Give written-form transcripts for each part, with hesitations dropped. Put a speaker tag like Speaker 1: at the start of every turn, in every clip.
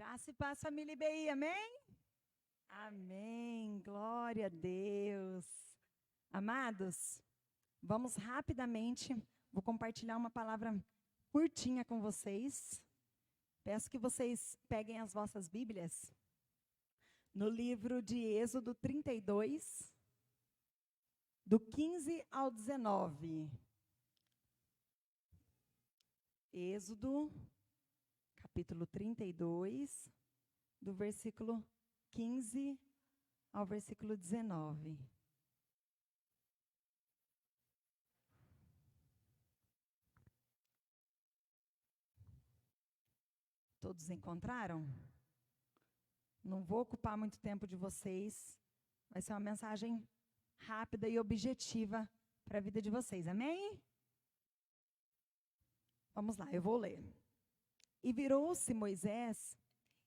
Speaker 1: Graça e paz, família IBI, amém? Amém, glória a Deus. Amados, vamos rapidamente, vou compartilhar uma palavra curtinha com vocês. Peço que vocês peguem as vossas Bíblias no livro de Êxodo 32, do 15 ao 19. Êxodo, capítulo 32, do versículo 15 ao versículo 19. Todos encontraram? Não vou ocupar muito tempo de vocês. Vai ser uma mensagem rápida e objetiva para a vida de vocês, amém? Vamos lá, eu vou ler. E virou-se Moisés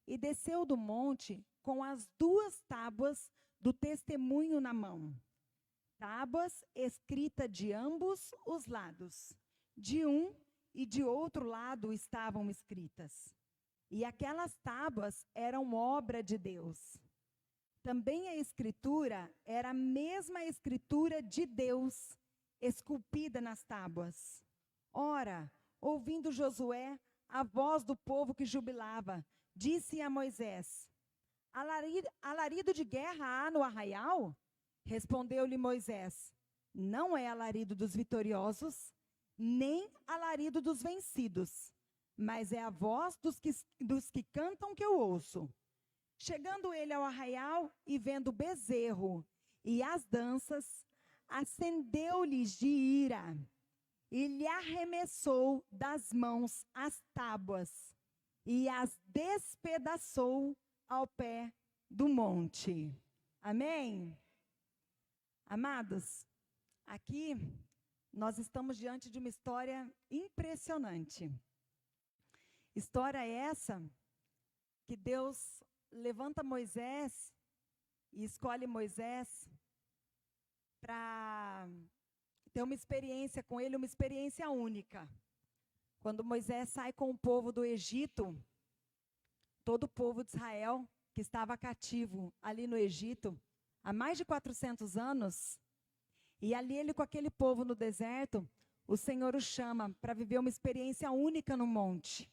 Speaker 1: e desceu do monte com as 2 tábuas do testemunho na mão. Tábuas escritas de ambos os lados. De um e de outro lado estavam escritas. E aquelas tábuas eram obra de Deus. Também a escritura era a mesma escritura de Deus, esculpida nas tábuas. Ora, ouvindo Josué a voz do povo que jubilava, disse a Moisés: alarido de guerra há no arraial? Respondeu-lhe Moisés: não é alarido dos vitoriosos, nem alarido dos vencidos, mas é a voz dos que cantam que eu ouço. Chegando ele ao arraial e vendo o bezerro e as danças, acendeu-lhes de ira e lhe arremessou das mãos as tábuas e as despedaçou ao pé do monte. Amém? Amados, aqui nós estamos diante de uma história impressionante. História essa que Deus levanta Moisés e escolhe Moisés para ter uma experiência com ele, uma experiência única. Quando Moisés sai com o povo do Egito, todo o povo de Israel que estava cativo ali no Egito, há mais de 400 anos, e ali ele com aquele povo no deserto, o Senhor o chama para viver uma experiência única no monte.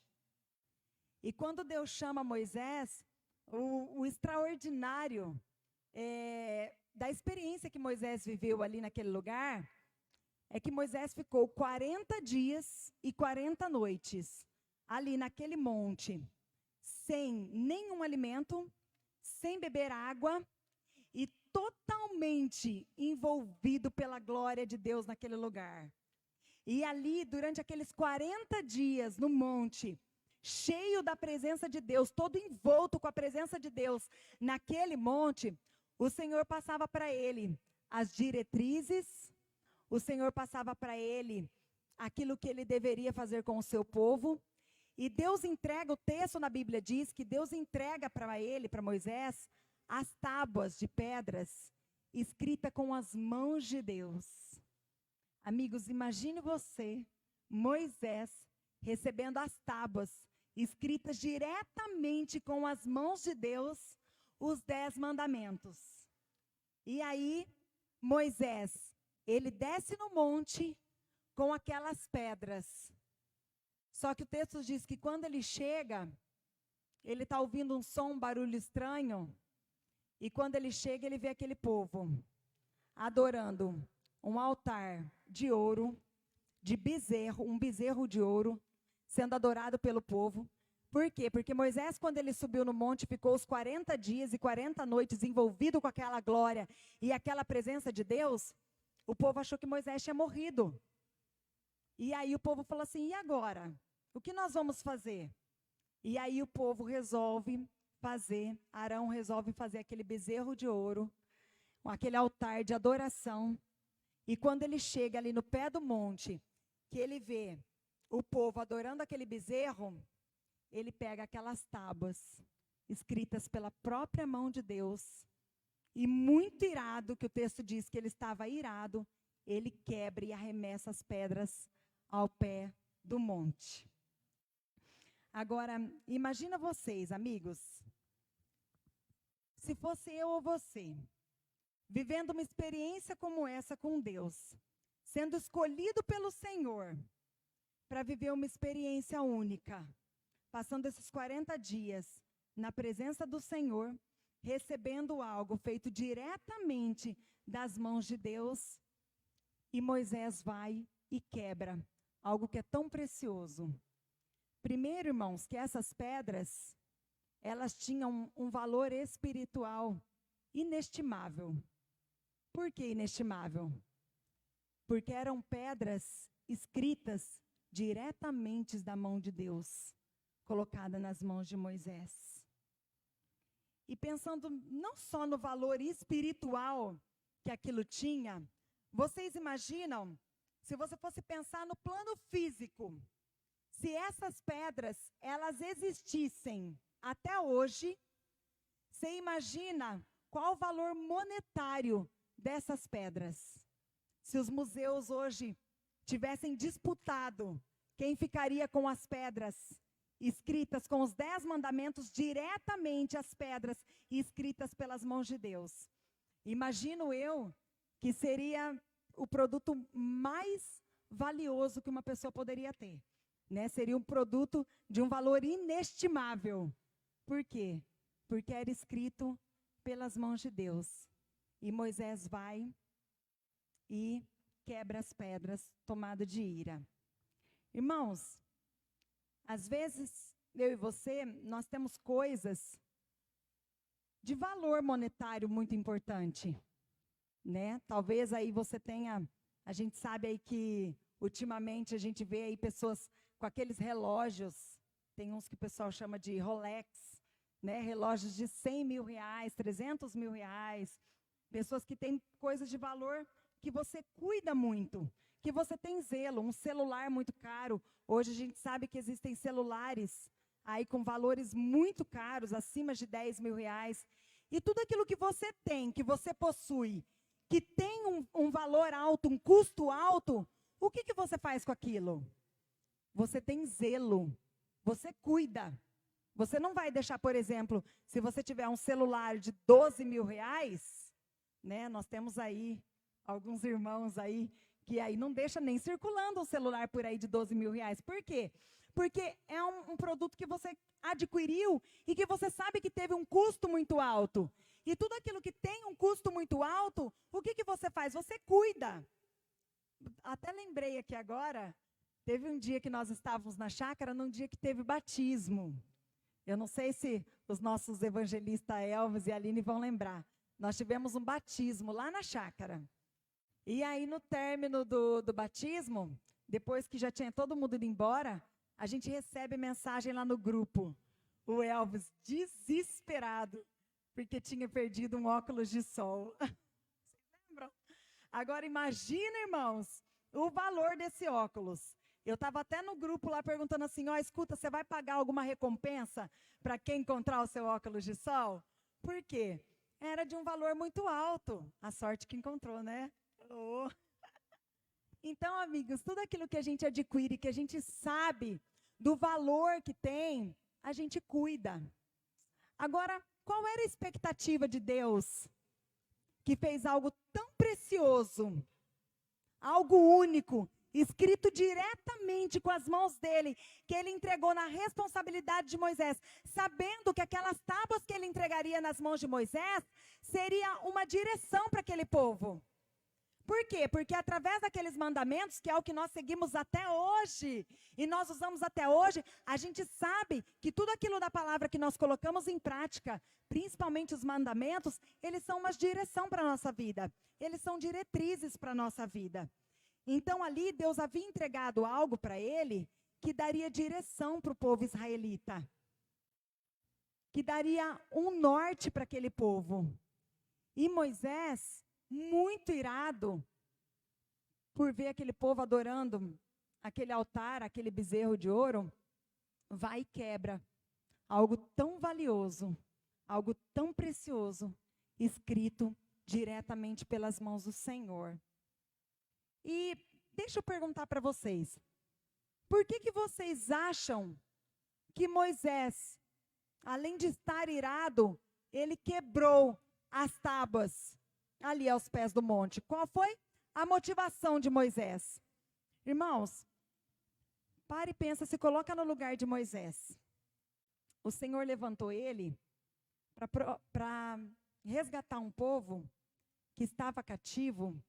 Speaker 1: E quando Deus chama Moisés, o extraordinário da experiência que Moisés viveu ali naquele lugar, é que Moisés ficou 40 dias e 40 noites ali naquele monte, sem nenhum alimento, sem beber água e totalmente envolvido pela glória de Deus naquele lugar. E ali, durante aqueles 40 dias no monte, cheio da presença de Deus, todo envolto com a presença de Deus naquele monte, o Senhor passava para ele as diretrizes, o Senhor passava para ele aquilo que ele deveria fazer com o seu povo. E Deus entrega, o texto na Bíblia diz que Deus entrega para ele, para Moisés, as tábuas de pedras escritas com as mãos de Deus. Amigos, imagine você, Moisés, recebendo as tábuas escritas diretamente com as mãos de Deus, os 10 mandamentos. E aí, Moisés, ele desce no monte com aquelas pedras. Só que o texto diz que quando ele chega, ele está ouvindo um som, um barulho estranho. E quando ele chega, ele vê aquele povo adorando um altar de ouro, de bezerro, um bezerro de ouro, sendo adorado pelo povo. Por quê? Porque Moisés, quando ele subiu no monte, ficou os 40 dias e 40 noites envolvido com aquela glória e aquela presença de Deus. O povo achou que Moisés tinha morrido. E aí o povo falou assim: e agora? O que nós vamos fazer? E aí o povo resolve fazer, Arão resolve fazer aquele bezerro de ouro, aquele altar de adoração. E quando ele chega ali no pé do monte, que ele vê o povo adorando aquele bezerro, ele pega aquelas tábuas escritas pela própria mão de Deus. E muito irado, que o texto diz que ele estava irado, ele quebra e arremessa as pedras ao pé do monte. Agora, imagina vocês, amigos, se fosse eu ou você, vivendo uma experiência como essa com Deus, sendo escolhido pelo Senhor para viver uma experiência única, passando esses 40 dias na presença do Senhor, recebendo algo feito diretamente das mãos de Deus, e Moisés vai e quebra algo que é tão precioso. Primeiro, irmãos, que essas pedras, elas tinham um valor espiritual inestimável. Por que inestimável? Porque eram pedras escritas diretamente da mão de Deus, colocada nas mãos de Moisés. E pensando não só no valor espiritual que aquilo tinha, vocês imaginam, se você fosse pensar no plano físico, se essas pedras, elas existissem até hoje, você imagina qual o valor monetário dessas pedras? Se os museus hoje tivessem disputado quem ficaria com as pedras escritas, com os 10 mandamentos, diretamente as pedras escritas pelas mãos de Deus. Imagino eu que seria o produto mais valioso que uma pessoa poderia ter. Né? Seria um produto de um valor inestimável. Por quê? Porque era escrito pelas mãos de Deus. E Moisés vai e quebra as pedras, tomado de ira. Irmãos, às vezes, eu e você, nós temos coisas de valor monetário muito importante. Né? Talvez aí você tenha, a gente sabe aí que ultimamente a gente vê aí pessoas com aqueles relógios, tem uns que o pessoal chama de Rolex, né? Relógios de 100 mil reais, 300 mil reais, pessoas que têm coisas de valor que você cuida muito, que você tem zelo, um celular muito caro. Hoje a gente sabe que existem celulares aí com valores muito caros, acima de 10 mil reais, e tudo aquilo que você tem, que você possui, que tem um valor alto, um custo alto, o que você faz com aquilo? Você tem zelo, você cuida. Você não vai deixar, por exemplo, se você tiver um celular de 12 mil reais, né, nós temos aí alguns irmãos aí, que aí não deixa nem circulando um celular por aí de 12 mil reais. Por quê? Porque é um produto que você adquiriu e que você sabe que teve um custo muito alto. E tudo aquilo que tem um custo muito alto, o que você faz? Você cuida. Até lembrei aqui agora, teve um dia que nós estávamos na chácara, num dia que teve batismo. Eu não sei se os nossos evangelistas Elvis e Aline vão lembrar. Nós tivemos um batismo lá na chácara. E aí, no término do batismo, depois que já tinha todo mundo ido embora, a gente recebe mensagem lá no grupo. O Elvis, desesperado, porque tinha perdido um óculos de sol. Vocês lembram? Agora, imagina, irmãos, o valor desse óculos. Eu estava até no grupo lá perguntando assim, escuta, você vai pagar alguma recompensa para quem encontrar o seu óculos de sol? Por quê? Era de um valor muito alto. A sorte que encontrou, né? Oh. Então, amigos, tudo aquilo que a gente adquire, que a gente sabe do valor que tem, a gente cuida. Agora, qual era a expectativa de Deus que fez algo tão precioso, algo único, escrito diretamente com as mãos dele, que ele entregou na responsabilidade de Moisés, sabendo que aquelas tábuas que ele entregaria nas mãos de Moisés, seria uma direção para aquele povo. Por quê? Porque através daqueles mandamentos, que é o que nós seguimos até hoje, e nós usamos até hoje, a gente sabe que tudo aquilo da palavra que nós colocamos em prática, principalmente os mandamentos, eles são uma direção para a nossa vida. Eles são diretrizes para a nossa vida. Então ali Deus havia entregado algo para ele que daria direção para o povo israelita. Que daria um norte para aquele povo. E Moisés, muito irado por ver aquele povo adorando aquele altar, aquele bezerro de ouro, vai e quebra algo tão valioso, algo tão precioso, escrito diretamente pelas mãos do Senhor. E deixa eu perguntar para vocês, por que vocês acham que Moisés, além de estar irado, ele quebrou as tábuas ali aos pés do monte. Qual foi a motivação de Moisés? Irmãos, pare e pensa, se coloca no lugar de Moisés. O Senhor levantou ele para resgatar um povo que estava cativo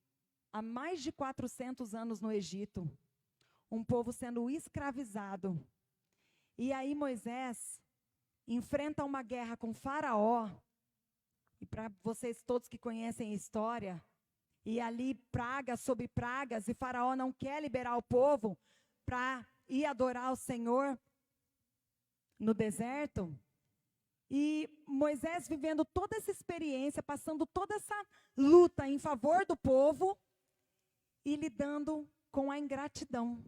Speaker 1: há mais de 400 anos no Egito. Um povo sendo escravizado. E aí Moisés enfrenta uma guerra com Faraó. E para vocês todos que conhecem a história, e ali pragas sobre pragas, e Faraó não quer liberar o povo para ir adorar o Senhor no deserto. E Moisés vivendo toda essa experiência, passando toda essa luta em favor do povo e lidando com a ingratidão.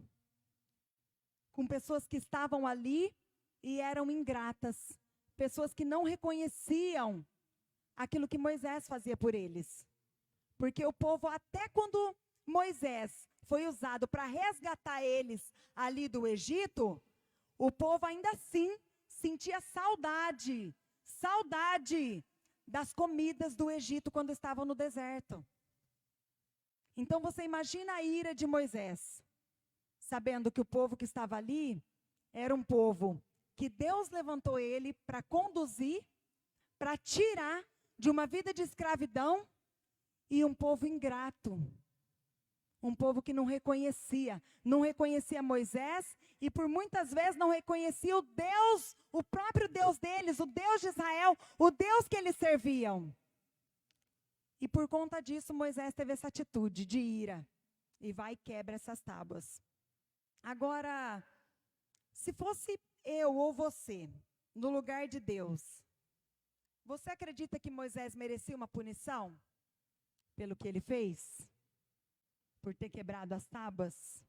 Speaker 1: Com pessoas que estavam ali e eram ingratas. Pessoas que não reconheciam aquilo que Moisés fazia por eles. Porque o povo, até quando Moisés foi usado para resgatar eles ali do Egito, o povo ainda assim sentia saudade das comidas do Egito quando estavam no deserto. Então você imagina a ira de Moisés, sabendo que o povo que estava ali era um povo que Deus levantou ele para conduzir, para tirar de uma vida de escravidão, e um povo ingrato. Um povo que não reconhecia Moisés e por muitas vezes não reconhecia o Deus, o próprio Deus deles, o Deus de Israel, o Deus que eles serviam. E por conta disso Moisés teve essa atitude de ira e vai e quebra essas tábuas. Agora, se fosse eu ou você no lugar de Deus, você acredita que Moisés merecia uma punição pelo que ele fez? Por ter quebrado as tábuas?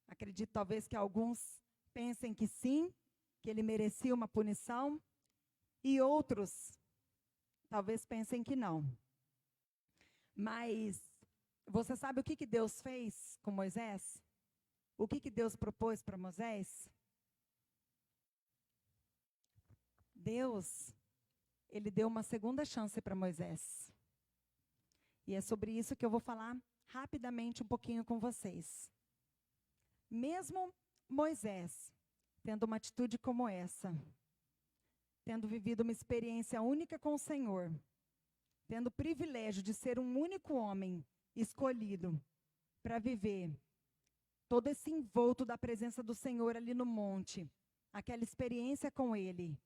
Speaker 1: Acredito talvez que alguns pensem que sim, que ele merecia uma punição, e outros talvez pensem que não. Mas você sabe o que Deus fez com Moisés? O que Deus propôs para Moisés? Deus, ele deu uma segunda chance para Moisés. E é sobre isso que eu vou falar rapidamente um pouquinho com vocês. Mesmo Moisés tendo uma atitude como essa, tendo vivido uma experiência única com o Senhor, tendo o privilégio de ser um único homem escolhido para viver todo esse envolto da presença do Senhor ali no monte, aquela experiência com Ele,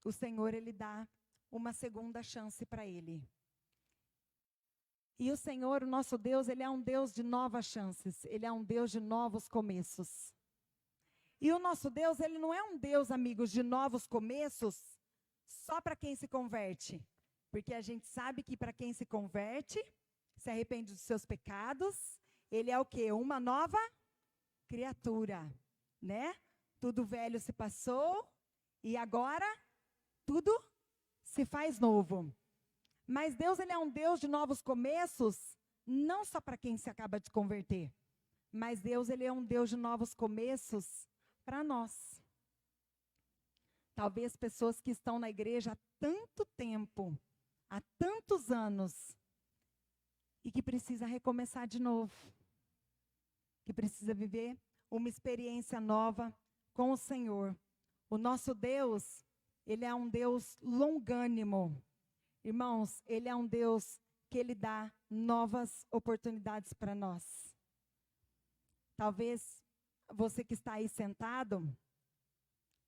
Speaker 1: o Senhor, Ele dá uma segunda chance para ele. E o Senhor, o nosso Deus, Ele é um Deus de novas chances. Ele é um Deus de novos começos. E o nosso Deus, Ele não é um Deus, amigos, de novos começos só para quem se converte. Porque a gente sabe que para quem se converte, se arrepende dos seus pecados, Ele é o quê? Uma nova criatura, né? Tudo velho se passou e agora tudo se faz novo. Mas Deus, Ele é um Deus de novos começos, não só para quem se acaba de converter. Mas Deus, Ele é um Deus de novos começos para nós. Talvez pessoas que estão na igreja há tanto tempo, há tantos anos, e que precisa recomeçar de novo. Que precisa viver uma experiência nova com o Senhor. O nosso Deus, Ele é um Deus longânimo. Irmãos, Ele é um Deus que Ele dá novas oportunidades para nós. Talvez você que está aí sentado,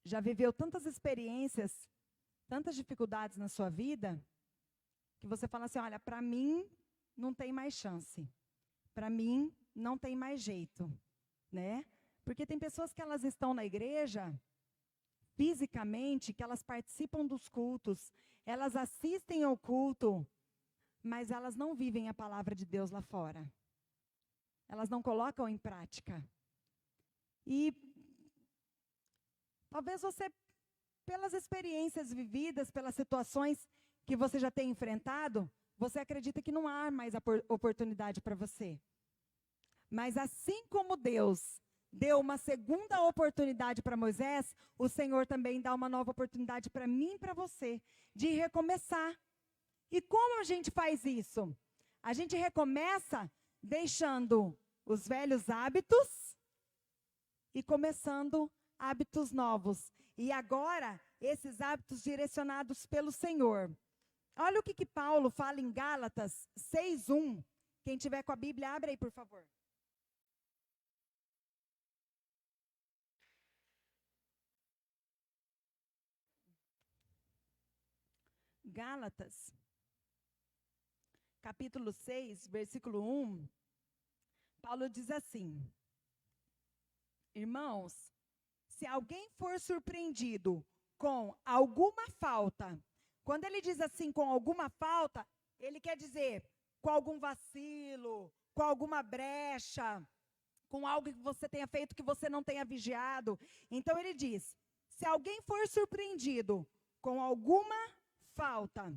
Speaker 1: já viveu tantas experiências, tantas dificuldades na sua vida, que você fala assim, olha, para mim não tem mais chance. Para mim não tem mais jeito, né? Porque tem pessoas que elas estão na igreja fisicamente, que elas participam dos cultos, elas assistem ao culto, mas elas não vivem a palavra de Deus lá fora. Elas não colocam em prática. E talvez você, pelas experiências vividas, pelas situações que você já tem enfrentado, você acredita que não há mais oportunidade para você. Mas assim como Deus deu uma segunda oportunidade para Moisés, o Senhor também dá uma nova oportunidade para mim e para você, de recomeçar. E como a gente faz isso? A gente recomeça deixando os velhos hábitos e começando hábitos novos. E agora, esses hábitos direcionados pelo Senhor. Olha o que Paulo fala em Gálatas 6:1. Quem tiver com a Bíblia, abre aí, por favor. Gálatas, capítulo 6, versículo 1. Paulo diz assim: irmãos, se alguém for surpreendido com alguma falta, quando ele diz assim, com alguma falta, ele quer dizer com algum vacilo, com alguma brecha, com algo que você tenha feito que você não tenha vigiado. Então ele diz, se alguém for surpreendido com alguma falta,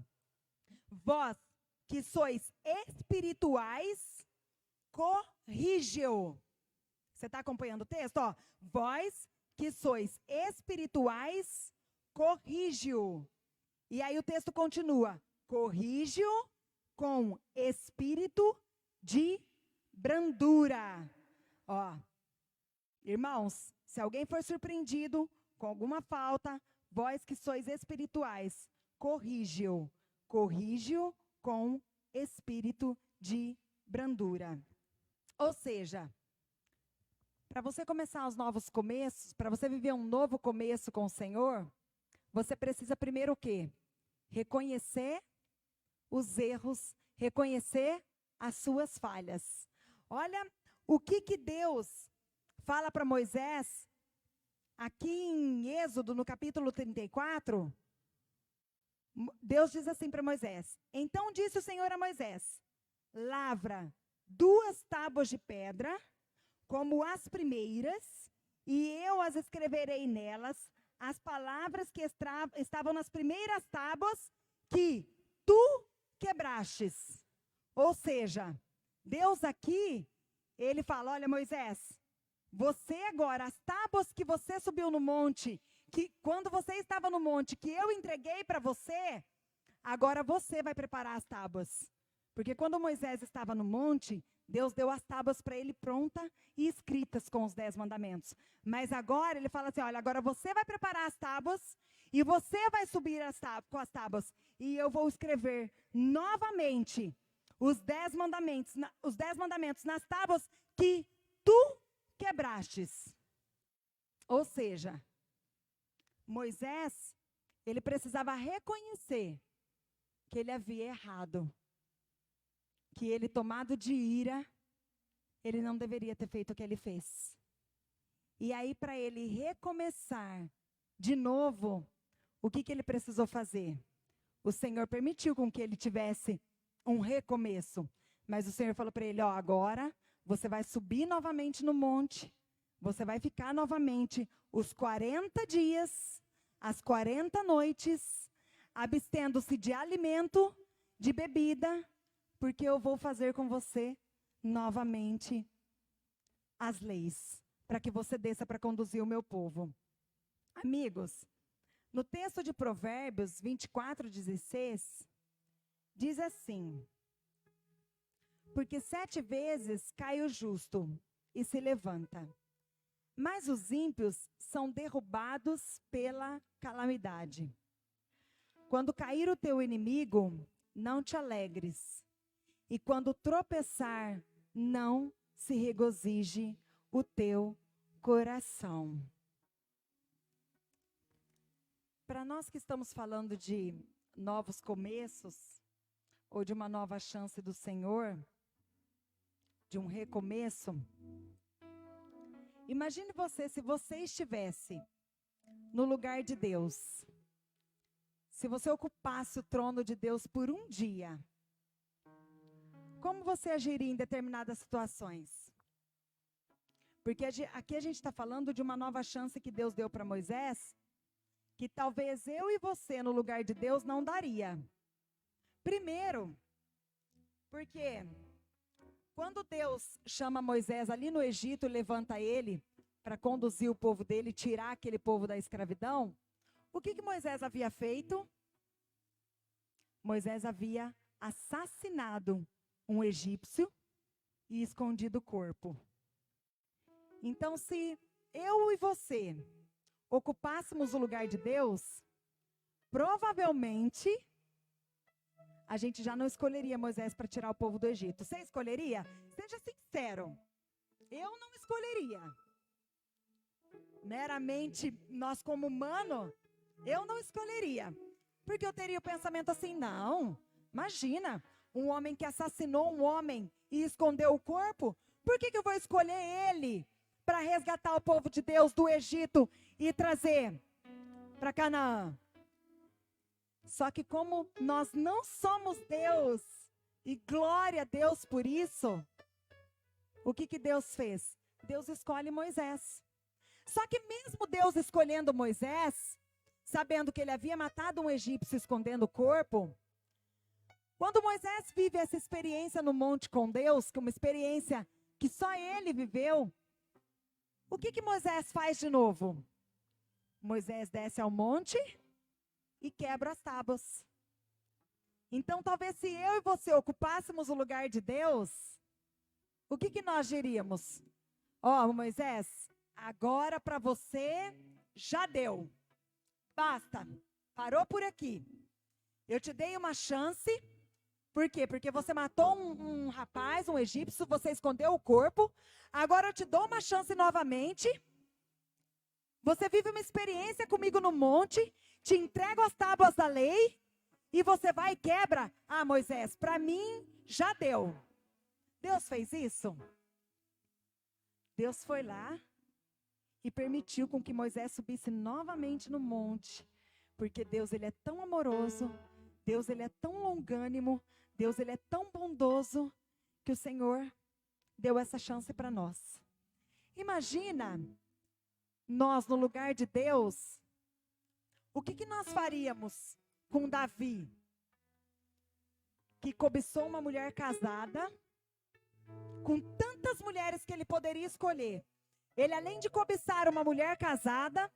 Speaker 1: vós que sois espirituais, corrige-o. Você está acompanhando o texto? Ó, vós que sois espirituais, corrige-o. E aí o texto continua, corrige-o com espírito de brandura. Ó, irmãos, se alguém for surpreendido com alguma falta, vós que sois espirituais, corrige-o. Corrige-o com espírito de brandura. Ou seja, para você começar os novos começos, para você viver um novo começo com o Senhor, você precisa primeiro o quê? Reconhecer os erros, reconhecer as suas falhas. Olha o que Deus fala para Moisés, aqui em Êxodo, no capítulo 34, Deus diz assim para Moisés, então disse o Senhor a Moisés, lavra 2 tábuas de pedra, como as primeiras, e eu as escreverei nelas, as palavras que estavam nas primeiras tábuas, que tu quebrastes. Ou seja, Deus aqui, ele fala, olha Moisés, você agora, as tábuas que você subiu no monte, que quando você estava no monte, que eu entreguei para você, agora você vai preparar as tábuas. Porque quando Moisés estava no monte, Deus deu as tábuas para ele pronta e escritas com os 10 mandamentos. Mas agora ele fala assim, olha, agora você vai preparar as tábuas e você vai subir com as tábuas. E eu vou escrever novamente os 10 mandamentos nas tábuas que tu quebrastes. Ou seja, Moisés, ele precisava reconhecer que ele havia errado. Que ele, tomado de ira, ele não deveria ter feito o que ele fez. E aí, para ele recomeçar de novo, o que ele precisou fazer? O Senhor permitiu com que ele tivesse um recomeço. Mas o Senhor falou para ele, ó, agora você vai subir novamente no monte, você vai ficar novamente os 40 dias, as 40 noites, abstendo-se de alimento, de bebida, porque eu vou fazer com você novamente as leis, para que você desça para conduzir o meu povo. Amigos, no texto de Provérbios 24:16, diz assim, porque 7 vezes cai o justo e se levanta, mas os ímpios são derrubados pela calamidade. Quando cair o teu inimigo, não te alegres, e quando tropeçar, não se regozije o teu coração. Para nós que estamos falando de novos começos, ou de uma nova chance do Senhor, de um recomeço, imagine você, se você estivesse no lugar de Deus, se você ocupasse o trono de Deus por um dia, como você agiria em determinadas situações? Porque aqui a gente está falando de uma nova chance que Deus deu para Moisés, que talvez eu e você no lugar de Deus não daria. Primeiro, porque quando Deus chama Moisés ali no Egito e levanta ele, para conduzir o povo dele, tirar aquele povo da escravidão, o que Moisés havia feito? Moisés havia assassinado um egípcio e escondido o corpo. Então, se eu e você ocupássemos o lugar de Deus, provavelmente a gente já não escolheria Moisés para tirar o povo do Egito. Você escolheria? Seja sincero. Eu não escolheria. Meramente, nós como humano, eu não escolheria. Porque eu teria o pensamento assim, não, imagina, um homem que assassinou um homem e escondeu o corpo, por que eu vou escolher ele para resgatar o povo de Deus do Egito e trazer para Canaã? Só que como nós não somos Deus, e glória a Deus por isso, o que Deus fez? Deus escolhe Moisés. Só que mesmo Deus escolhendo Moisés, sabendo que ele havia matado um egípcio escondendo o corpo, quando Moisés vive essa experiência no monte com Deus, que é uma experiência que só ele viveu, o que Moisés faz de novo? Moisés desce ao monte e quebra as tábuas. Então, talvez se eu e você ocupássemos o lugar de Deus, o que nós diríamos? Ó, Moisés, agora para você já deu. Basta, parou por aqui. Eu te dei uma chance. Por quê? Porque você matou um rapaz, um egípcio, você escondeu o corpo. Agora eu te dou uma chance novamente. Você vive uma experiência comigo no monte, te entrego as tábuas da lei, e você vai e quebra. Ah, Moisés, para mim já deu. Deus fez isso? Deus foi lá e permitiu com que Moisés subisse novamente no monte, porque Deus, ele é tão amoroso, Deus, ele é tão longânimo, Deus, ele é tão bondoso, que o Senhor deu essa chance para nós. Imagina nós no lugar de Deus, o que nós faríamos com Davi, que cobiçou uma mulher casada, com tantas mulheres que ele poderia escolher. Ele, além de cobiçar uma mulher casada,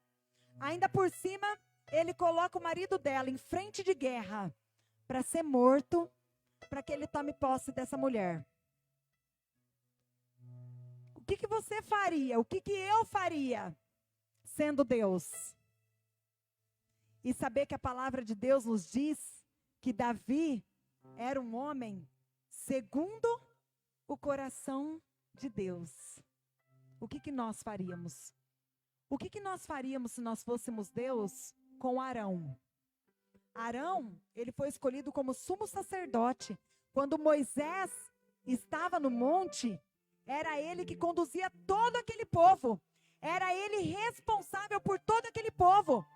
Speaker 1: ainda por cima, ele coloca o marido dela em frente de guerra para ser morto, para que ele tome posse dessa mulher. O que você faria? O que eu faria sendo Deus? E saber que a palavra de Deus nos diz que Davi era um homem segundo o coração de Deus. O que nós faríamos? O que nós faríamos se nós fôssemos Deus com Arão? Arão, ele foi escolhido como sumo sacerdote. Quando Moisés estava no monte, era ele que conduzia todo aquele povo. Era ele responsável por todo aquele povo.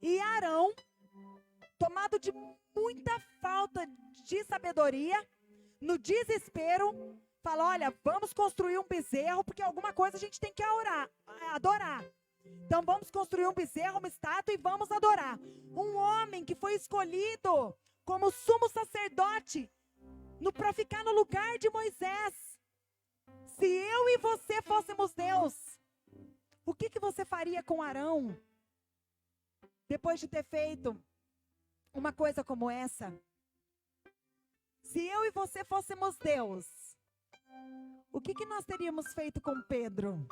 Speaker 1: E Arão, tomado de muita falta de sabedoria, no desespero, fala, olha, vamos construir um bezerro, porque alguma coisa a gente tem que adorar. Então vamos construir um bezerro, uma estátua e vamos adorar. Um homem que foi escolhido como sumo sacerdote para ficar no lugar de Moisés. Se eu e você fôssemos Deus, o que você faria com Arão? Depois de ter feito uma coisa como essa. Se eu e você fôssemos Deus, o que nós teríamos feito com Pedro?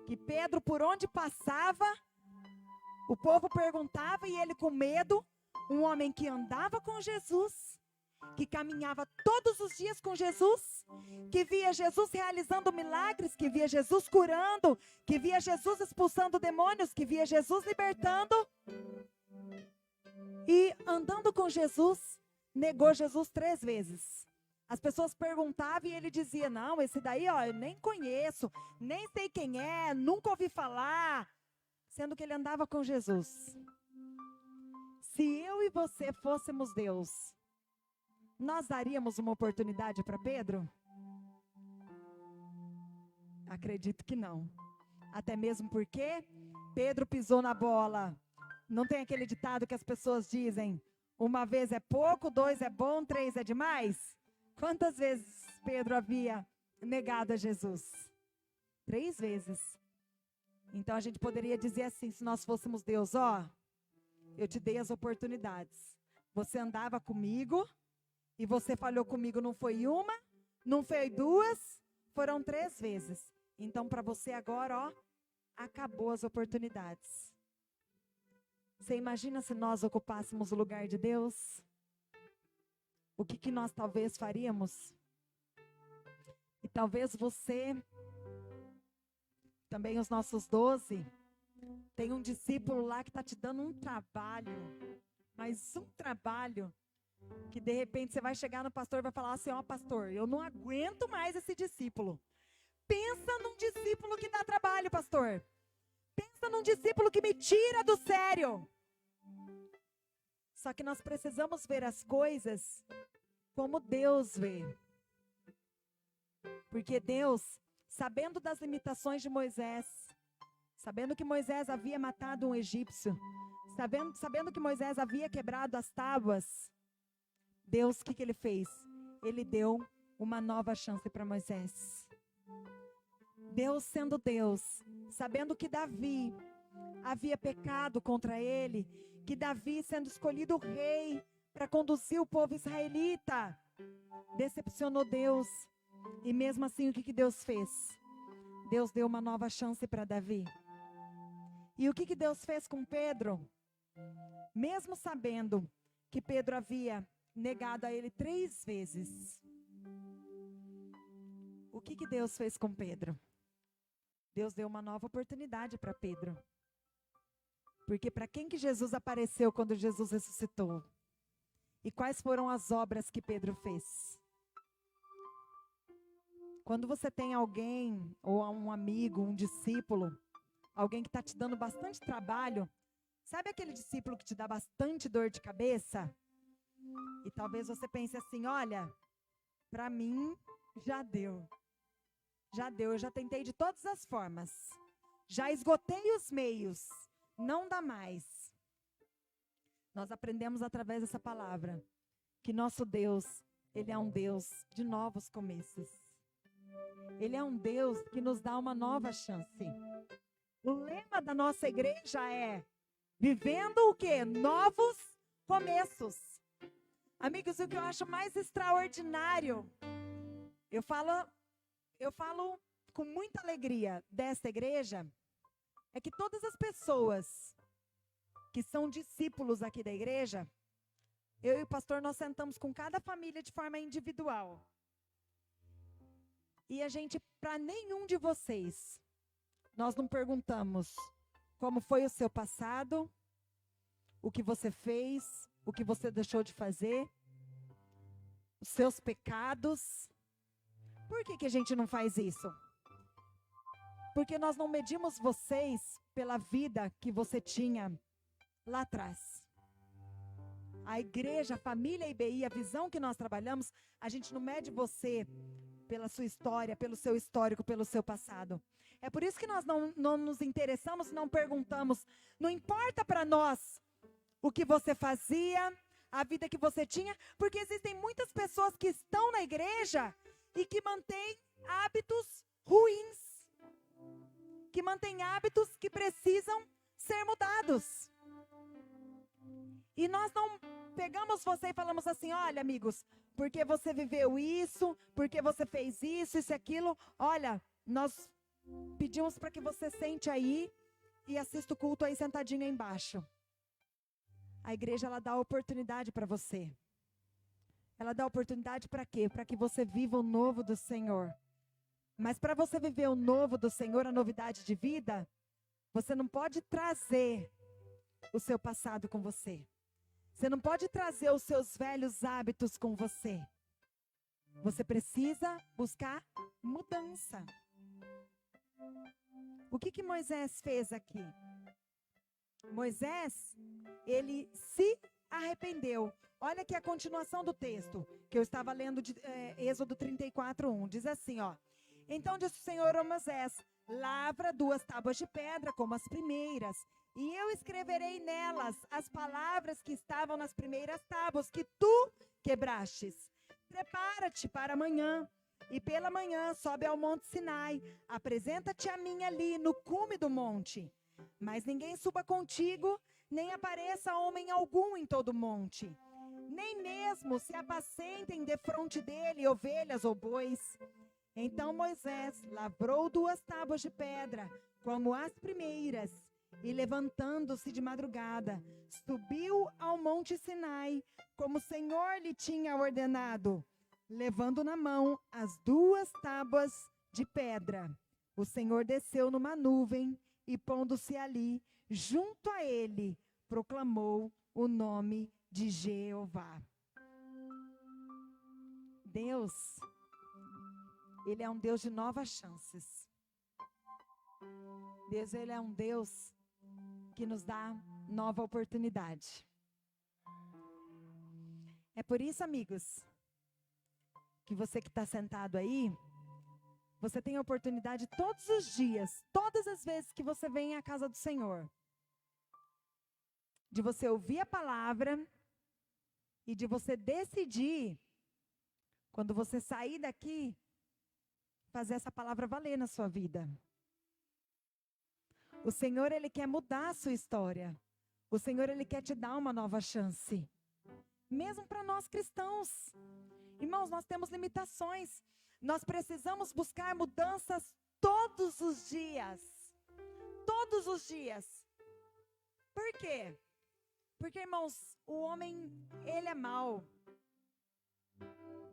Speaker 1: Que Pedro, por onde passava, o povo perguntava e ele com medo, um homem que andava com Jesus, que caminhava todos os dias com Jesus, que via Jesus realizando milagres, que via Jesus curando, que via Jesus expulsando demônios, que via Jesus libertando. E andando com Jesus, negou Jesus 3 vezes. As pessoas perguntavam e ele dizia, não, esse daí, ó, eu nem conheço, nem sei quem é, nunca ouvi falar. Sendo que ele andava com Jesus. Se eu e você fôssemos Deus, nós daríamos uma oportunidade para Pedro? Acredito que não. Até mesmo porque Pedro pisou na bola. Não tem aquele ditado que as pessoas dizem, uma vez é pouco, 2 é bom, 3 é demais? Quantas vezes Pedro havia negado a Jesus? 3 vezes. Então a gente poderia dizer assim, se nós fôssemos Deus, ó, eu te dei as oportunidades. Você andava comigo e você falhou comigo, não foi uma, não foi 2, foram 3 vezes. Então para você agora, ó, acabou as oportunidades. Você imagina se nós ocupássemos o lugar de Deus? O que nós talvez faríamos? E talvez você, também os nossos 12, tem um discípulo lá que está te dando um trabalho, mas um trabalho, que de repente você vai chegar no pastor e vai falar assim, ó pastor, eu não aguento mais esse discípulo. Pensa num discípulo que dá trabalho, pastor. Pensa num discípulo que me tira do sério. Só que nós precisamos ver as coisas como Deus vê. Porque Deus, sabendo das limitações de Moisés, sabendo que Moisés havia matado um egípcio, sabendo que Moisés havia quebrado as tábuas, Deus, o que ele fez? Ele deu uma nova chance para Moisés. Deus sendo Deus, sabendo que Davi havia pecado contra ele, que Davi sendo escolhido rei para conduzir o povo israelita, decepcionou Deus. E mesmo assim, o que Deus fez? Deus deu uma nova chance para Davi. E o que Deus fez com Pedro? Mesmo sabendo que Pedro havia negado a ele 3 vezes. O que Deus fez com Pedro? Deus deu uma nova oportunidade para Pedro. Porque para quem que Jesus apareceu quando Jesus ressuscitou? E quais foram as obras que Pedro fez? Quando você tem alguém, ou um amigo, um discípulo, alguém que está te dando bastante trabalho, sabe aquele discípulo que te dá bastante dor de cabeça? E talvez você pense assim, olha, para mim já deu. Já deu, eu já tentei de todas as formas. Já esgotei os meios, não dá mais. Nós aprendemos através dessa palavra que nosso Deus, Ele é um Deus de novos começos. Ele é um Deus que nos dá uma nova chance. O lema da nossa igreja é vivendo o quê? Novos começos. Amigos, o que eu acho mais extraordinário, eu falo com muita alegria desta igreja, é que todas as pessoas que são discípulos aqui da igreja, eu e o pastor, nós sentamos com cada família de forma individual. E a gente, para nenhum de vocês, nós não perguntamos como foi o seu passado, o que você fez, o que você deixou de fazer, os seus pecados. Por que a gente não faz isso? Porque nós não medimos vocês pela vida que você tinha lá atrás. A igreja, a família IBI, a visão que nós trabalhamos, a gente não mede você pela sua história, pelo seu histórico, pelo seu passado. É por isso que nós não nos interessamos, não perguntamos. Não importa para nós o que você fazia, a vida que você tinha, porque existem muitas pessoas que estão na igreja e que mantêm hábitos ruins, que mantêm hábitos que precisam ser mudados. E nós não pegamos você e falamos assim, olha amigos, porque você viveu isso, porque você fez isso, isso e aquilo, olha, nós pedimos para que você sente aí e assista o culto aí sentadinho aí embaixo. A igreja, ela dá oportunidade para você. Ela dá oportunidade para quê? Para que você viva o novo do Senhor. Mas para você viver o novo do Senhor, a novidade de vida, você não pode trazer o seu passado com você. Você não pode trazer os seus velhos hábitos com você. Você precisa buscar mudança. O que Moisés fez aqui? Moisés, ele se arrependeu. Olha aqui a continuação do texto, que eu estava lendo de Êxodo 34:1. Diz assim, ó. Então disse o Senhor a Moisés, lavra 2 tábuas de pedra como as primeiras, e eu escreverei nelas as palavras que estavam nas primeiras tábuas que tu quebrastes. Prepara-te para amanhã e pela manhã sobe ao monte Sinai. Apresenta-te a mim ali, no cume do monte. Mas ninguém suba contigo, nem apareça homem algum em todo o monte. Nem mesmo se apacentem defronte dele ovelhas ou bois. Então Moisés lavrou 2 tábuas de pedra, como as primeiras, e levantando-se de madrugada, subiu ao monte Sinai, como o Senhor lhe tinha ordenado, levando na mão as 2 tábuas de pedra. O Senhor desceu numa nuvem e, pondo-se ali, junto a ele, proclamou o nome de Jeová. Deus, Ele é um Deus de novas chances. Deus, Ele é um Deus que nos dá nova oportunidade. É por isso, amigos, que você que está sentado aí, você tem a oportunidade todos os dias, todas as vezes que você vem à casa do Senhor, de você ouvir a palavra e de você decidir, quando você sair daqui, fazer essa palavra valer na sua vida. O Senhor, Ele quer mudar a sua história. O Senhor, Ele quer te dar uma nova chance. Mesmo para nós cristãos. Irmãos, nós temos limitações. Nós precisamos buscar mudanças todos os dias. Todos os dias. Por quê? Porque, irmãos, o homem, ele é mau.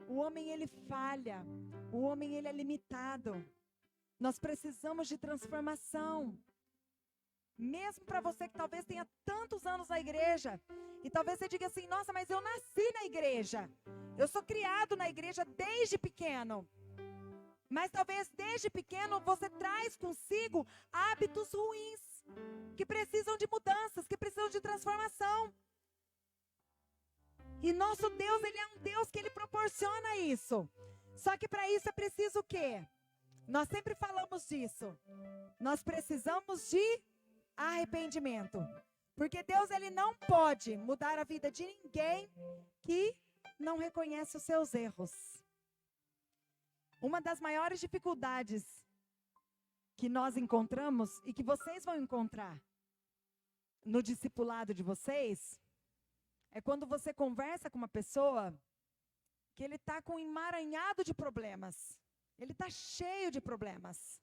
Speaker 1: O homem, ele falha. O homem, ele é limitado. Nós precisamos de transformação. Mesmo para você que talvez tenha tantos anos na igreja, e talvez você diga assim, nossa, mas eu nasci na igreja. Eu sou criado na igreja desde pequeno. Mas talvez desde pequeno você traz consigo hábitos ruins, que precisam de mudanças, que precisam de transformação. E nosso Deus, Ele é um Deus que Ele proporciona isso. Só que para isso é preciso o quê? Nós sempre falamos disso. Nós precisamos de arrependimento. Porque Deus, Ele não pode mudar a vida de ninguém que não reconhece os seus erros. Uma das maiores dificuldades que nós encontramos e que vocês vão encontrar no discipulado de vocês é quando você conversa com uma pessoa que ele está com um emaranhado de problemas. Ele está cheio de problemas.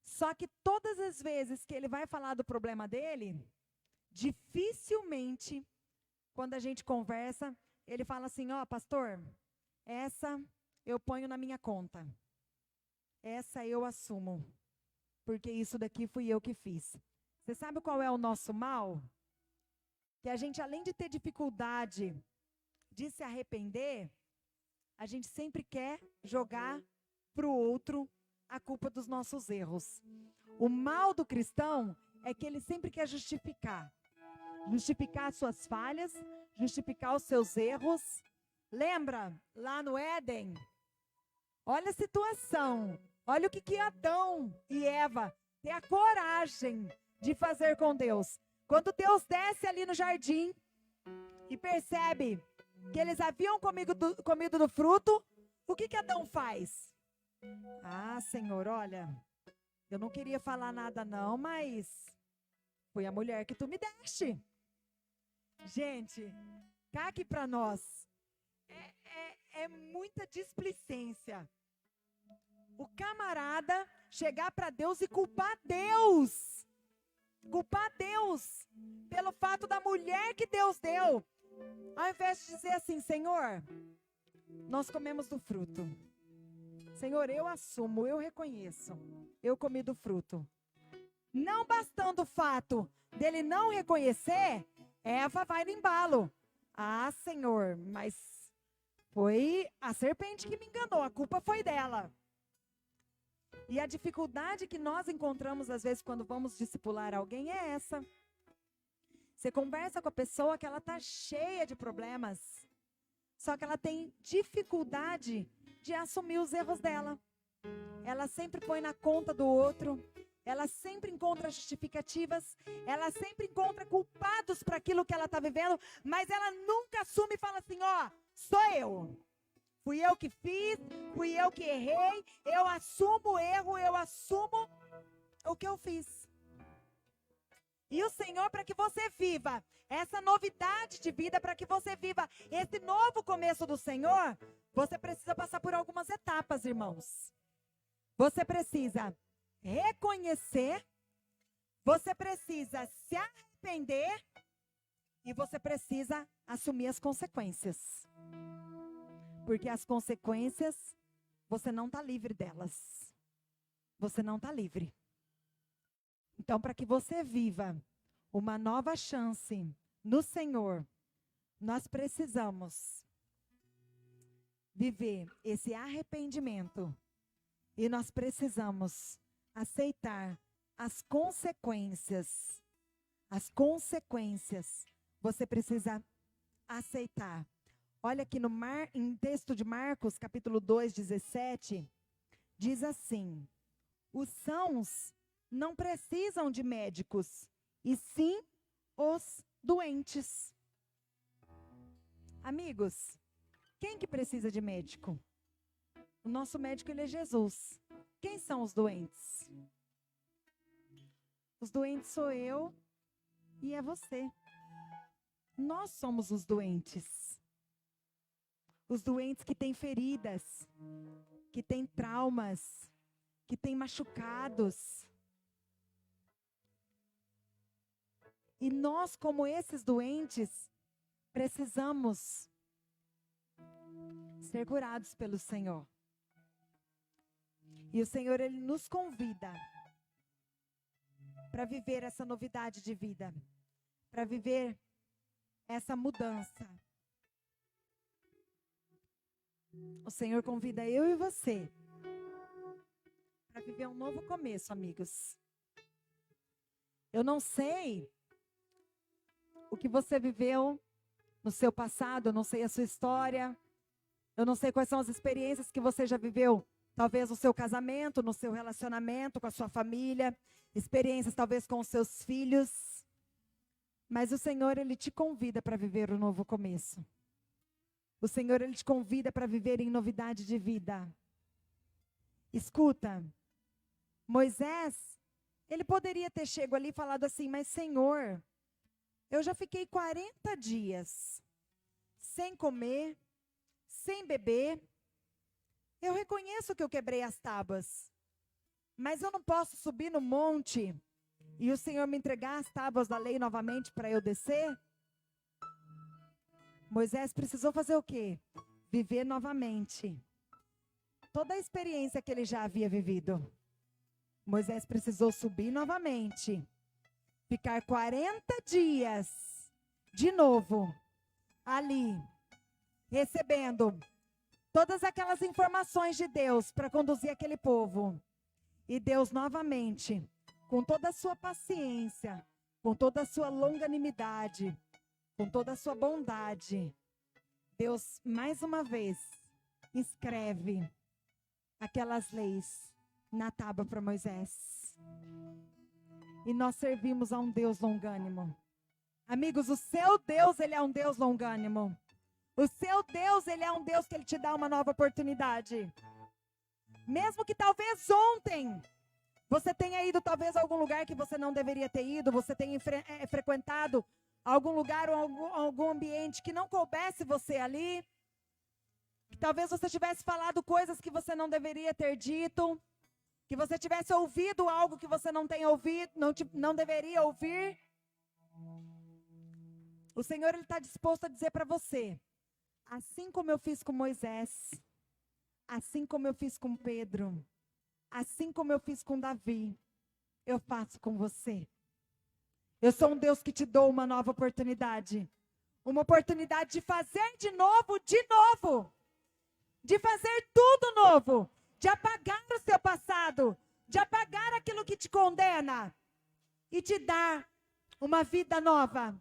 Speaker 1: Só que todas as vezes que ele vai falar do problema dele, dificilmente, quando a gente conversa, ele fala assim, ó, pastor, essa eu ponho na minha conta. Essa eu assumo. Porque isso daqui fui eu que fiz. Você sabe qual é o nosso mal? Que a gente, além de ter dificuldade de se arrepender, a gente sempre quer jogar para o outro a culpa dos nossos erros. O mal do cristão é que ele sempre quer justificar. Justificar as suas falhas, justificar os seus erros. Lembra, lá no Éden? Olha a situação. Olha o que Adão e Eva têm a coragem de fazer com Deus. Quando Deus desce ali no jardim e percebe que eles haviam comido do fruto, o que Adão faz? Ah, Senhor, olha, eu não queria falar nada não, mas foi a mulher que tu me deste. Gente, cá aqui para nós, é muita displicência. O camarada chegar para Deus e culpar Deus. Culpar Deus pelo fato da mulher que Deus deu. Ao invés de dizer assim, Senhor, nós comemos do fruto. Senhor, eu assumo, eu reconheço. Eu comi do fruto. Não bastando o fato dele não reconhecer, Eva vai no embalo. Ah, Senhor, mas foi a serpente que me enganou, a culpa foi dela. E a dificuldade que nós encontramos, às vezes, quando vamos discipular alguém é essa. Você conversa com a pessoa que ela está cheia de problemas, só que ela tem dificuldade de assumir os erros dela. Ela sempre põe na conta do outro, ela sempre encontra justificativas, ela sempre encontra culpados para aquilo que ela está vivendo, mas ela nunca assume e fala assim, ó, sou eu. Fui eu que fiz, fui eu que errei, eu assumo o erro, eu assumo o que eu fiz. E o Senhor, para que você viva essa novidade de vida, para que você viva esse novo começo do Senhor, você precisa passar por algumas etapas, irmãos. Você precisa reconhecer, você precisa se arrepender e você precisa assumir as consequências. Porque as consequências, você não está livre delas. Você não está livre. Então, para que você viva uma nova chance no Senhor, nós precisamos viver esse arrependimento e nós precisamos aceitar as consequências. As consequências você precisa aceitar. Olha aqui em texto de Marcos, capítulo 2, 17, diz assim: os sãos não precisam de médicos, e sim os doentes. Amigos, quem que precisa de médico? O nosso médico, ele é Jesus. Quem são os doentes? Os doentes sou eu e é você. Nós somos os doentes. Os doentes que têm feridas, que têm traumas, que têm machucados. E nós, como esses doentes, precisamos ser curados pelo Senhor. E o Senhor, Ele nos convida para viver essa novidade de vida, para viver essa mudança. O Senhor convida eu e você para viver um novo começo, amigos. Eu não sei o que você viveu no seu passado, eu não sei a sua história, eu não sei quais são as experiências que você já viveu, talvez no seu casamento, no seu relacionamento com a sua família, experiências talvez com os seus filhos, mas o Senhor, Ele te convida para viver um novo começo. O Senhor, Ele te convida para viver em novidade de vida. Escuta, Moisés, ele poderia ter chegado ali e falado assim, mas Senhor, eu já fiquei 40 dias sem comer, sem beber. Eu reconheço que eu quebrei as tábuas, mas eu não posso subir no monte e o Senhor me entregar as tábuas da lei novamente para eu descer? Moisés precisou fazer o quê? Viver novamente toda a experiência que ele já havia vivido. Moisés precisou subir novamente, ficar 40 dias de novo ali, recebendo todas aquelas informações de Deus para conduzir aquele povo. E Deus novamente, com toda a sua paciência, com toda a sua longanimidade, com toda a sua bondade, Deus mais uma vez escreve aquelas leis na tábua para Moisés. E nós servimos a um Deus longânimo. Amigos, o seu Deus, Ele é um Deus longânimo. O seu Deus, Ele é um Deus que Ele te dá uma nova oportunidade. Mesmo que talvez ontem você tenha ido talvez a algum lugar que você não deveria ter ido, você tenha frequentado algum lugar ou algum ambiente que não coubesse você ali, que talvez você tivesse falado coisas que você não deveria ter dito, que você tivesse ouvido algo que você não tem ouvido, não deveria ouvir. O Senhor, Ele está disposto a dizer para você, assim como eu fiz com Moisés, assim como eu fiz com Pedro, assim como eu fiz com Davi, eu faço com você. Eu sou um Deus que te dou uma nova oportunidade. Uma oportunidade de fazer de novo, de fazer tudo novo, de apagar o seu passado, de apagar aquilo que te condena e te dar uma vida nova.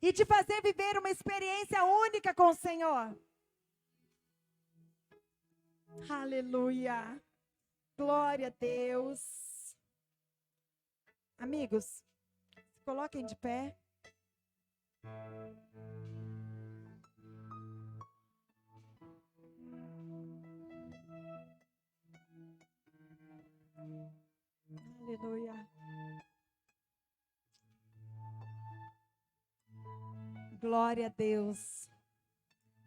Speaker 1: E te fazer viver uma experiência única com o Senhor. Aleluia. Glória a Deus. Amigos, se coloquem de pé. Aleluia. Glória a Deus.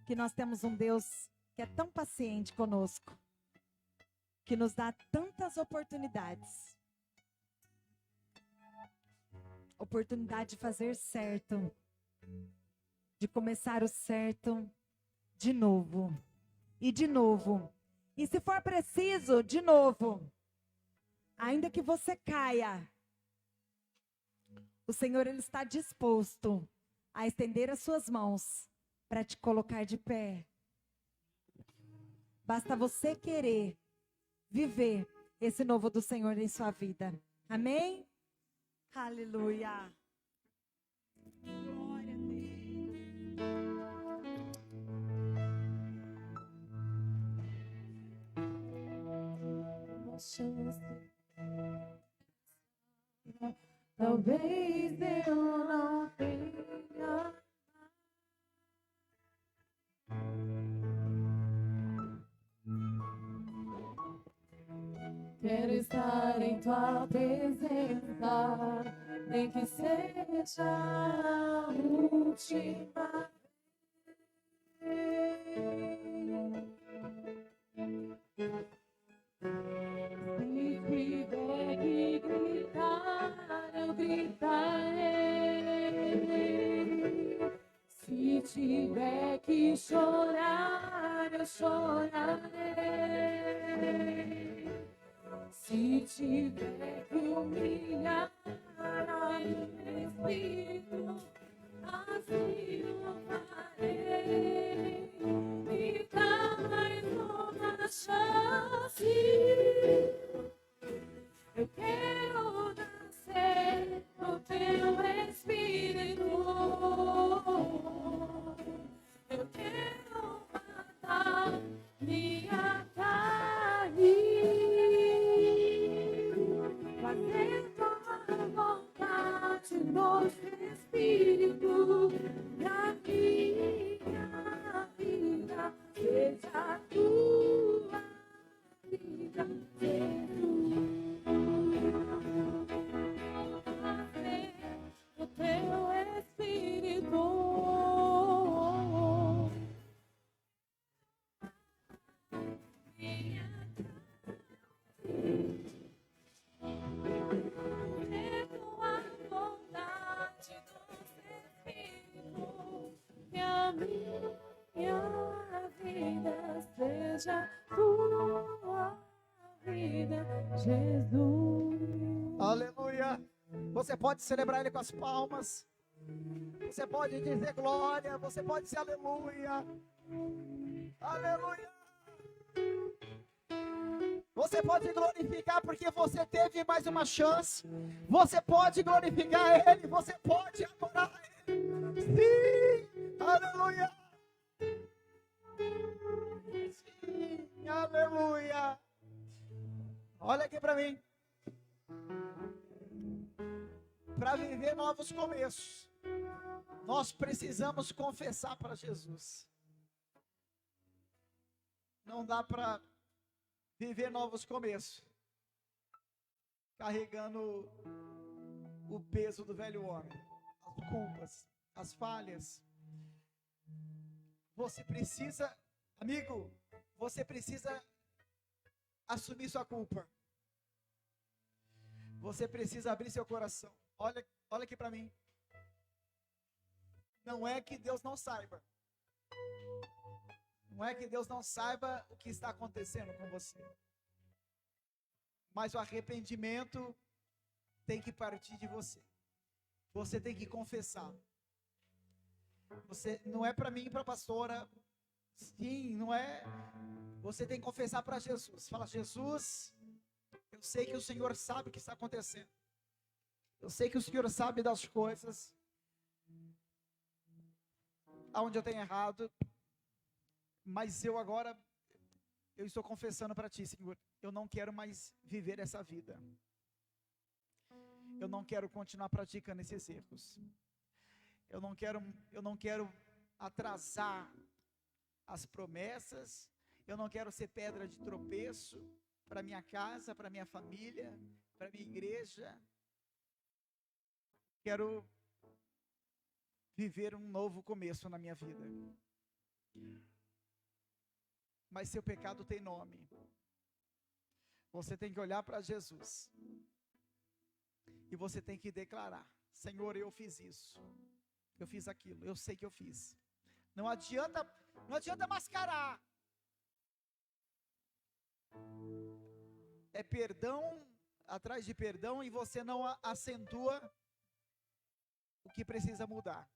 Speaker 1: Que nós temos um Deus que é tão paciente conosco, que nos dá tantas oportunidades. Oportunidade de fazer certo, de começar o certo de novo. E de novo. E se for preciso, de novo. Ainda que você caia, o Senhor, Ele está disposto a estender as suas mãos para te colocar de pé. Basta você querer viver esse novo do Senhor em sua vida. Amém? Aleluia. Glória a
Speaker 2: Deus. Talvez eu não tenha. Quero estar em tua presença, nem que seja a última vez. Se tiver que gritar, eu gritarei. Se tiver que chorar, eu chorarei. Se tiver que humilhar a meu espírito, assim eu farei. Me dá mais uma chance. Eu quero nascer no teu espírito. Eu quero matar minha carne, fazer tua vontade no espírito. Na minha vida seja tua vida, Jesus. O teu espírito. Minha é tua vontade do espírito. Que a minha vida seja tua vida, Jesus.
Speaker 3: Aleluia. Você pode celebrar Ele com as palmas. Você pode dizer glória. Você pode dizer aleluia. Aleluia. Você pode glorificar porque você teve mais uma chance. Você pode glorificar Ele. Você pode adorar Ele. Sim. Aleluia. Sim. Aleluia. Olha aqui para mim. Para viver novos começos, nós precisamos confessar para Jesus. Não dá para viver novos começos carregando o peso do velho homem, as culpas, as falhas. Você precisa, amigo, você precisa assumir sua culpa. Você precisa abrir seu coração. Olha aqui para mim. Não é que Deus não saiba. Não é que Deus não saiba o que está acontecendo com você. Mas o arrependimento tem que partir de você. Você tem que confessar. Você não é para mim e para a pastora. Sim, não é. Você tem que confessar para Jesus. Fala, Jesus, eu sei que o Senhor sabe o que está acontecendo. Eu sei que o Senhor sabe das coisas aonde eu tenho errado, mas eu estou confessando para Ti, Senhor, eu não quero mais viver essa vida. Eu não quero continuar praticando esses erros. Eu não quero atrasar as promessas. Eu não quero ser pedra de tropeço. para minha casa, para minha família, para minha igreja. Quero viver um novo começo na minha vida. Mas seu pecado tem nome. Você tem que olhar para Jesus. E você tem que declarar: Senhor, eu fiz isso. Eu fiz aquilo. Eu sei que eu fiz. Não adianta mascarar. É perdão atrás de perdão e você não acentua o que precisa mudar.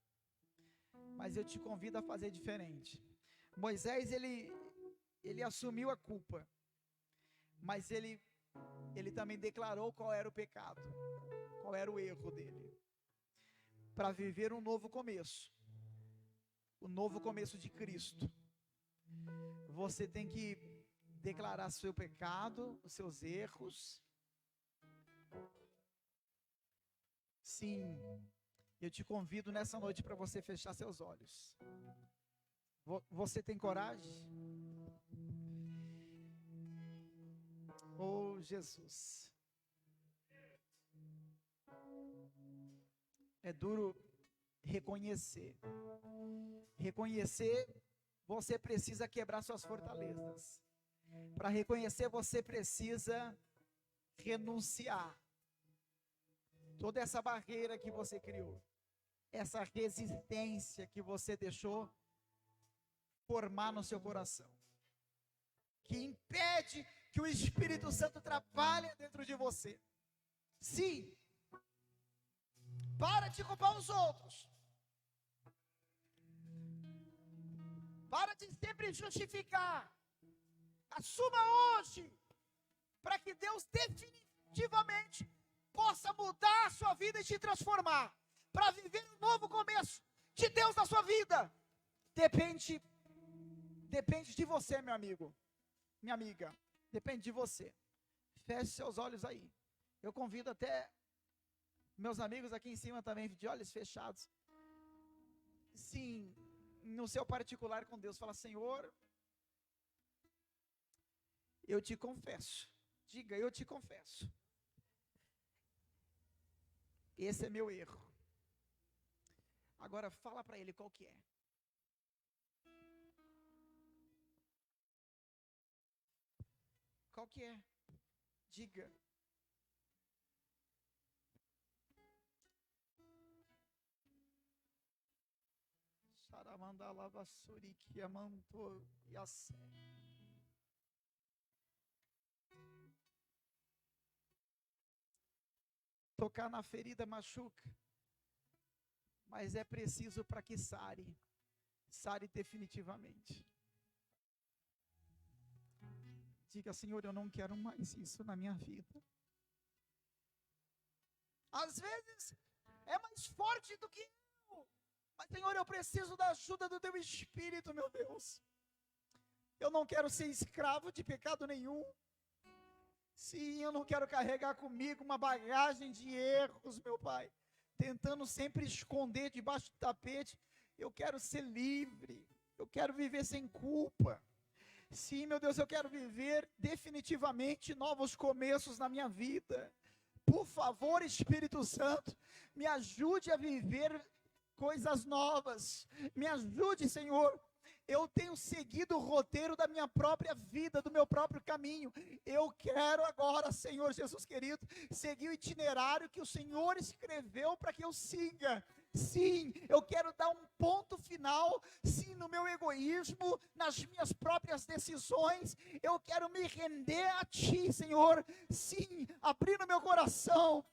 Speaker 3: Mas eu te convido a fazer diferente. Moisés, ele assumiu a culpa, mas ele também declarou qual era o pecado, qual era o erro dele, para viver um novo começo, o novo começo de Cristo. Você tem que declarar seu pecado, os seus erros. Sim, eu te convido nessa noite para você fechar seus olhos. Você tem coragem? Oh, Jesus. É duro reconhecer. Reconhecer, você precisa quebrar suas fortalezas. Para reconhecer, você precisa renunciar. Toda essa barreira que você criou, essa resistência que você deixou formar no seu coração, que impede que o Espírito Santo trabalhe dentro de você. Sim, para de culpar os outros, para de sempre justificar. Assuma hoje, para que Deus definitivamente possa mudar a sua vida e te transformar, para viver um novo começo de Deus na sua vida. Depende de você, meu amigo, minha amiga, depende de você. Feche seus olhos aí. Eu convido até meus amigos aqui em cima também, de olhos fechados. Sim, no seu particular com Deus, fala: Senhor, eu te confesso. Diga: eu te confesso. Esse é meu erro. Agora fala para ele qual que é. Qual que é? Diga. Charamandala vassuriki amanto yase. Tocar na ferida machuca, mas é preciso para que sare definitivamente. Diga: Senhor, eu não quero mais isso na minha vida. Às vezes é mais forte do que eu, mas Senhor, eu preciso da ajuda do Teu Espírito, meu Deus. Eu não quero ser escravo de pecado nenhum. Sim, eu não quero carregar comigo uma bagagem de erros, meu Pai, tentando sempre esconder debaixo do tapete. Eu quero ser livre, eu quero viver sem culpa. Sim, meu Deus, eu quero viver definitivamente novos começos na minha vida. Por favor, Espírito Santo, me ajude a viver coisas novas. Me ajude, Senhor. Eu tenho seguido o roteiro da minha própria vida, do meu próprio caminho. Eu quero agora, Senhor Jesus querido, seguir o itinerário que o Senhor escreveu para que eu siga. Sim, eu quero dar um ponto final, sim, no meu egoísmo, nas minhas próprias decisões. Eu quero me render a Ti, Senhor. Sim, abrindo meu coração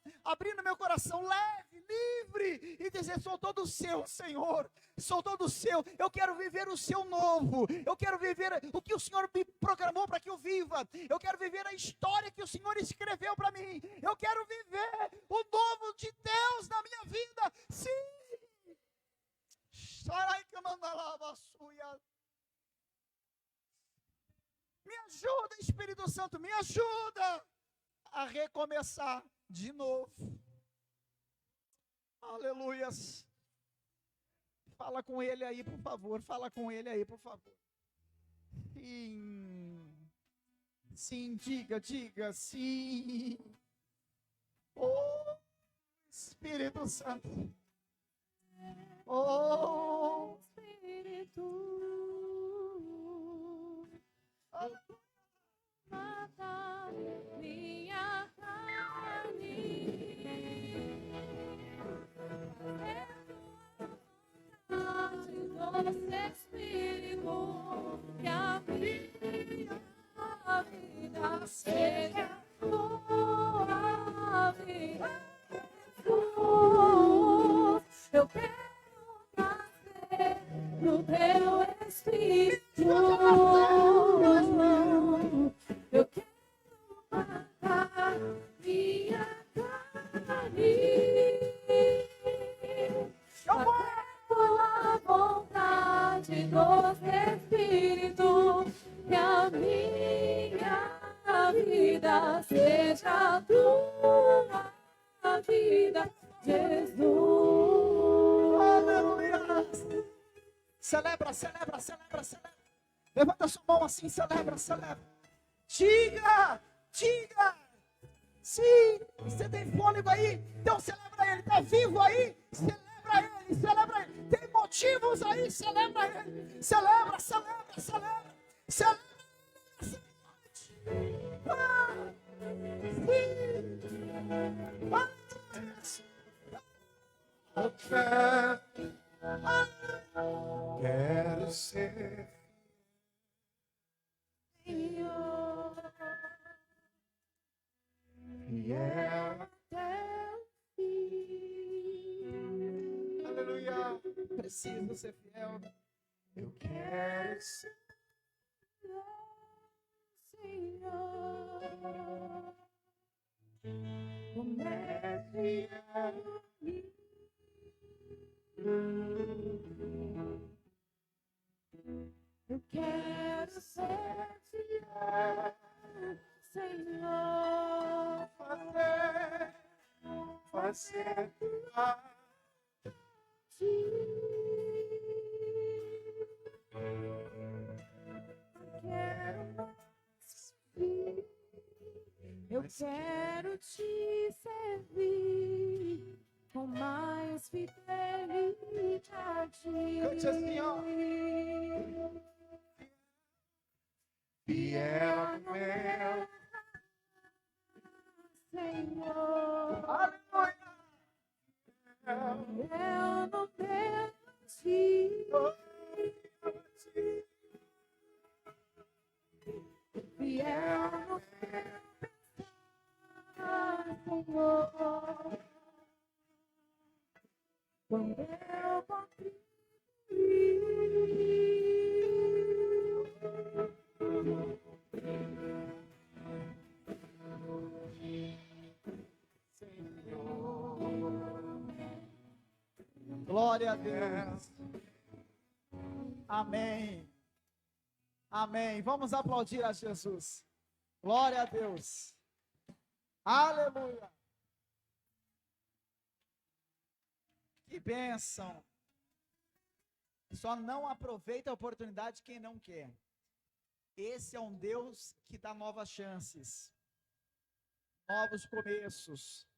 Speaker 3: leve, livre, e dizer: sou todo seu, Senhor, sou todo seu. Eu quero viver o seu novo, eu quero viver o que o Senhor me programou para que eu viva. Eu quero viver a história que o Senhor escreveu para mim. Eu quero viver o novo de Deus na minha vida. Sim. Me ajuda, Espírito Santo, me ajuda a recomeçar de novo. Aleluias. Fala com ele aí, por favor. Fala com ele aí, por favor. Sim. Sim, diga sim. Oh, Espírito Santo. Oh,
Speaker 2: Espírito, mata minha carne, doce Espírito, que a minha vida seja tua vida. Eu quero nascer no teu Espírito. Eu quero matar minha carne. Pela vontade do Espírito, que a minha vida seja tua vida, Jesus.
Speaker 3: aleluia. Celebra. Levanta sua mão assim, celebra. Diga. Sim, você tem fôlego aí, então celebra ele. Tá vivo aí, celebra ele. Tem motivos aí, celebra ele. Celebra. Ah, sim.
Speaker 4: Eu quero ser
Speaker 2: Senhor,
Speaker 4: fiel.
Speaker 2: até o fim.
Speaker 3: Aleluia. Preciso ser fiel.
Speaker 4: Eu quero ser
Speaker 2: Senhor, o mestre eu quero ser fiel, Senhor,
Speaker 4: fazer tua
Speaker 2: eu quero te servir com mais fidelidade.
Speaker 3: Cante assim, ó.
Speaker 4: fiel meu.
Speaker 2: Senhor,
Speaker 3: Aleluia.
Speaker 2: eu não perdi. Fiel no Senhor, quando eu
Speaker 3: Glória a Deus. Amém. Vamos aplaudir a Jesus. Glória a Deus. Aleluia. Que bênção. Só não aproveita a oportunidade quem não quer. Esse é um Deus que dá novas chances, novos começos.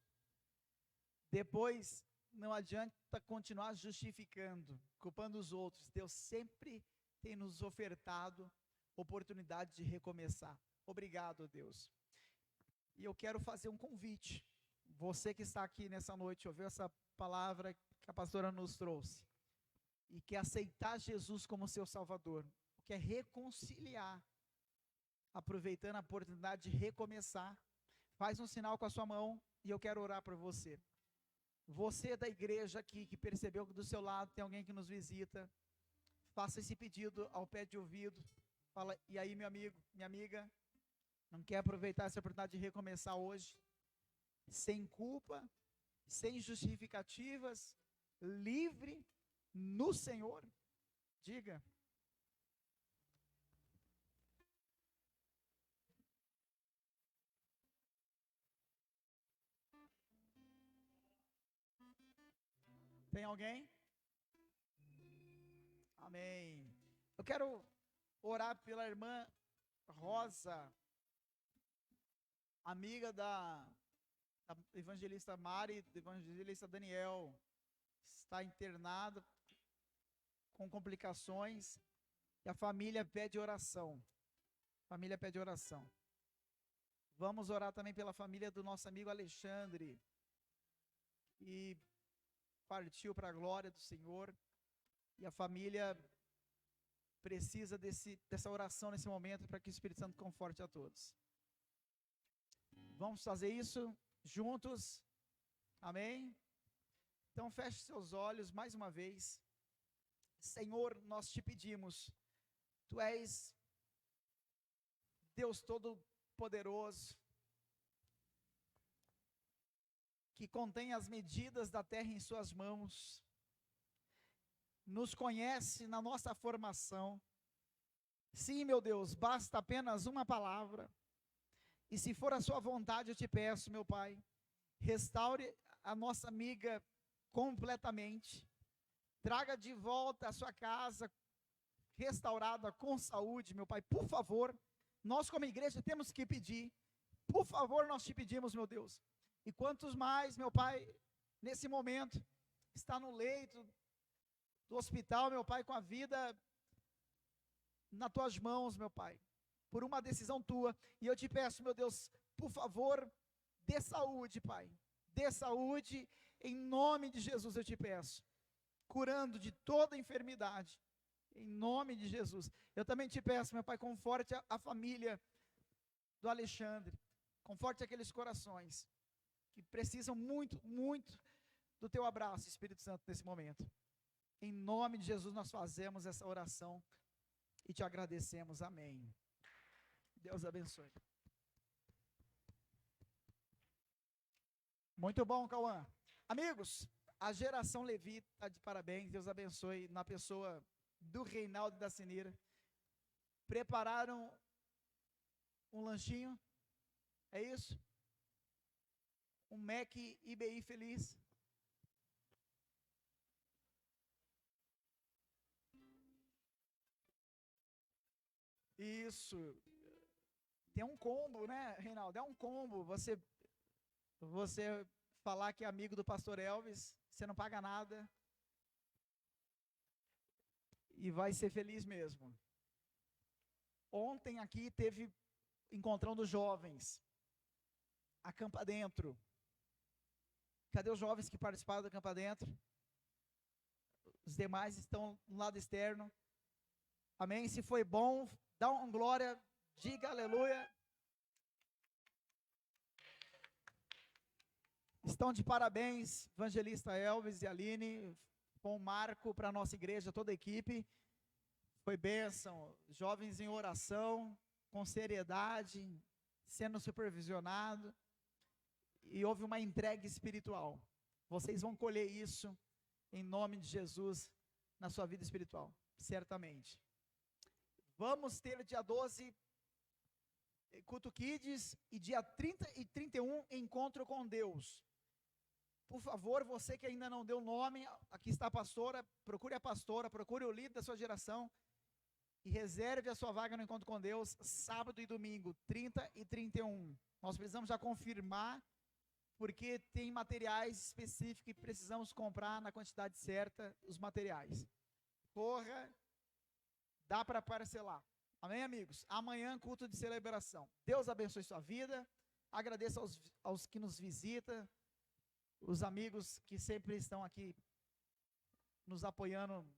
Speaker 3: Depois não adianta continuar justificando, culpando os outros. Deus sempre tem nos ofertado oportunidade de recomeçar. Obrigado, Deus. E eu quero fazer um convite. Você que está aqui nessa noite, ouviu essa palavra que a pastora nos trouxe, e quer aceitar Jesus como seu Salvador, quer reconciliar, aproveitando a oportunidade de recomeçar, faz um sinal com a sua mão e eu quero orar por você. Você da igreja aqui, que percebeu que do seu lado tem alguém que nos visita, faça esse pedido ao pé de ouvido. Fala, e aí, meu amigo, minha amiga, não quer aproveitar essa oportunidade de recomeçar hoje? Sem culpa, sem justificativas, livre no Senhor? Diga. Tem alguém? Amém. Eu quero orar pela irmã Rosa. amiga da evangelista Mari, do evangelista Daniel, está internado com complicações e a família pede oração. Família pede oração. Vamos orar também pela família do nosso amigo Alexandre, que partiu para a glória do Senhor, e a família precisa dessa oração nesse momento para que o Espírito Santo conforte a todos. Vamos fazer isso juntos? Amém? Então feche seus olhos mais uma vez. Senhor, nós te pedimos, Tu és Deus Todo-Poderoso, que contém as medidas da terra em suas mãos, nos conhece na nossa formação. Sim, meu Deus, basta apenas uma palavra, e se for a sua vontade, eu te peço, meu Pai, restaure a nossa amiga completamente, traga de volta a sua casa restaurada com saúde, meu Pai, por favor. Nós como igreja temos que pedir, por favor, nós te pedimos, meu Deus. E quantos mais, meu Pai, nesse momento, está no leito do hospital, meu Pai, com a vida nas tuas mãos, meu Pai, por uma decisão tua, e eu te peço, meu Deus, por favor, dê saúde, Pai, dê saúde, em nome de Jesus eu te peço, curando de toda enfermidade, em nome de Jesus. Eu também te peço, meu Pai, conforte a família do Alexandre, conforte aqueles corações que precisam muito, muito do teu abraço, Espírito Santo, nesse momento. Em nome de Jesus nós fazemos essa oração e te agradecemos. Amém. Deus abençoe. Muito bom, Cauã. Amigos, a geração Levi está de parabéns. Deus abençoe na pessoa do Reinaldo e da Senira. Prepararam um lanchinho, é isso? Um Mac IBI feliz. Isso. Tem um combo, né, Reinaldo? É um combo. Você falar que é amigo do pastor Elvis, você não paga nada. E vai ser feliz mesmo. Ontem aqui teve encontrão dos jovens. Acampa Dentro. Cadê os jovens que participaram do Acampa Dentro? Os demais estão no lado externo. Amém? Se foi bom, dá uma glória, diga aleluia. Estão de parabéns, evangelista Elvis e Aline, bom marco para a nossa igreja, toda a equipe. Foi bênção, jovens em oração, com seriedade, sendo supervisionado, e houve uma entrega espiritual. Vocês vão colher isso, em nome de Jesus, na sua vida espiritual, certamente. Vamos ter dia 12, culto Kids, e dia 30 e 31, encontro com Deus. Por favor, você que ainda não deu nome, aqui está a pastora, procure o líder da sua geração, e reserve a sua vaga no encontro com Deus, sábado e domingo, 30 e 31. Nós precisamos já confirmar, porque tem materiais específicos que precisamos comprar na quantidade certa, os materiais. Corra, dá para parcelar. Amém, amigos? Amanhã, culto de celebração. Deus abençoe sua vida. Agradeço aos que nos visitam, os amigos que sempre estão aqui nos apoiando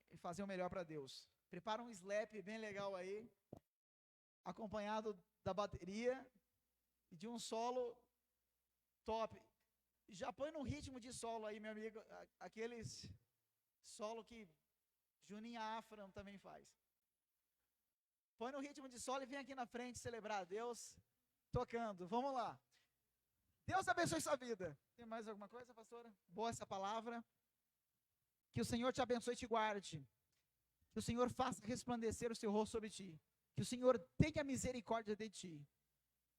Speaker 3: e fazer o melhor para Deus. Prepara um slap bem legal aí, acompanhado da bateria e de um solo top. Já põe no ritmo de solo aí, meu amigo, aqueles solo que Juninho Afram também faz. Põe no ritmo de solo e vem aqui na frente celebrar a Deus tocando. Vamos lá. Deus abençoe sua vida. Tem mais alguma coisa, pastora? Boa essa palavra. Que o Senhor te abençoe e te guarde. Que o Senhor faça resplandecer o seu rosto sobre ti. Que o Senhor tenha misericórdia de ti.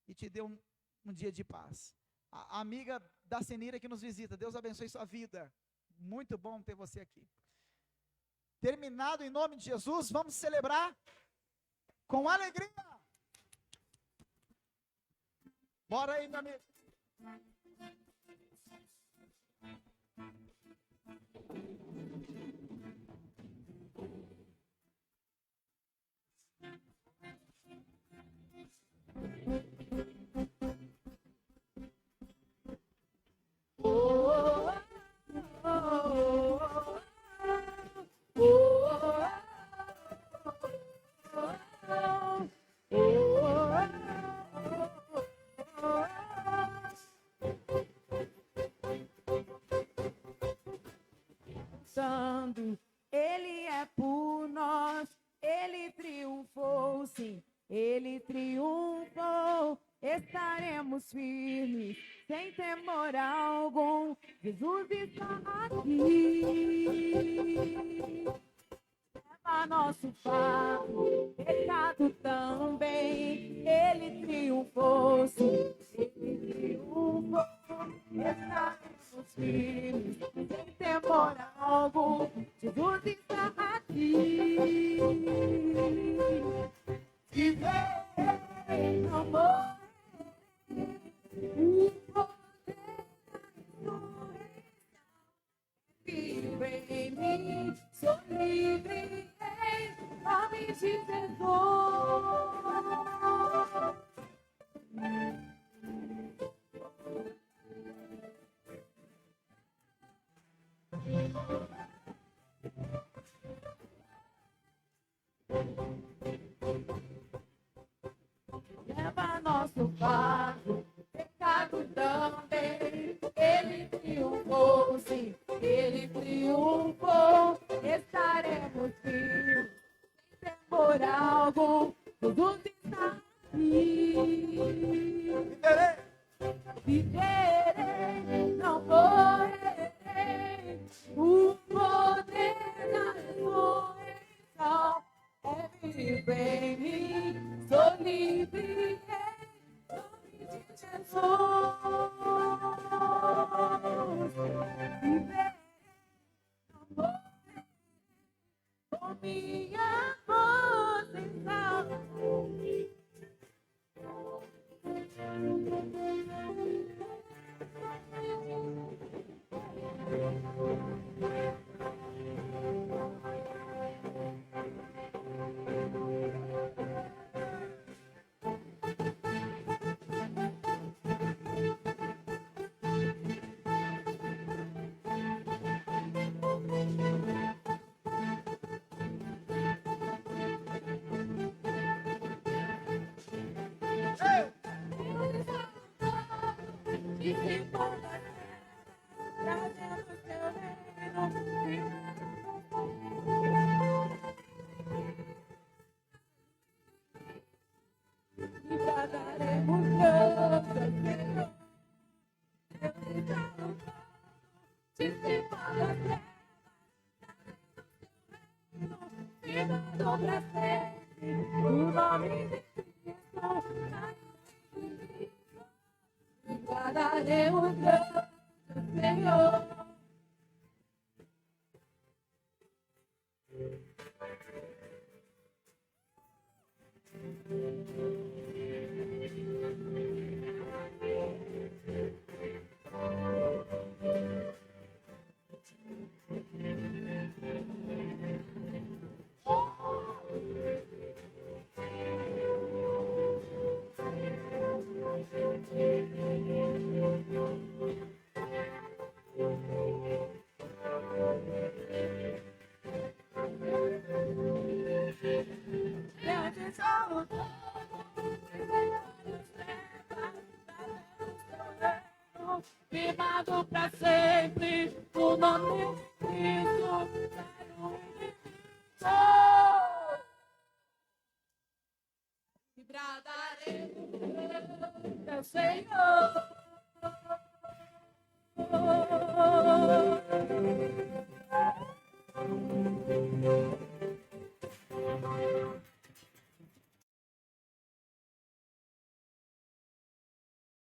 Speaker 3: E te dê um dia de paz. A amiga da Senira que nos visita, Deus abençoe sua vida. Muito bom ter você aqui. Terminado em nome de Jesus, vamos celebrar com alegria. Bora aí, meu amigo.
Speaker 2: Santo, Ele é por nós, Ele triunfou, sim, Ele triunfou. Estaremos firmes, sem temor algum. Jesus está aqui. Leva nosso fardo, pecado também. Ele triunfou, sim, Ele triunfou. Estaremos firmes, sem temor algum. Jesus está aqui. Viver, não morrer. O poder da ressurreição vive em mim. Sou livre em nome de Jesus. Leva nosso fardo, pecado também. Ele triunfou, sim, Ele triunfou. Estaremos firmes, sem temor algum. Jesus está aqui. Viverei, não morrerei. O poder da ressurreição é vivo em mim. Sou livre em nome de Jesus. Viverei, não morrerei. Com minha força então. E se for trazendo seu reino, e daremos graças, Senhor. Eu declaro de cima da terra, virando pra sempre, o nome de Cristo. E guardaremos graças, Senhor. Firmado pra sempre, o nome de Cristo. E bradaremos, Senhor.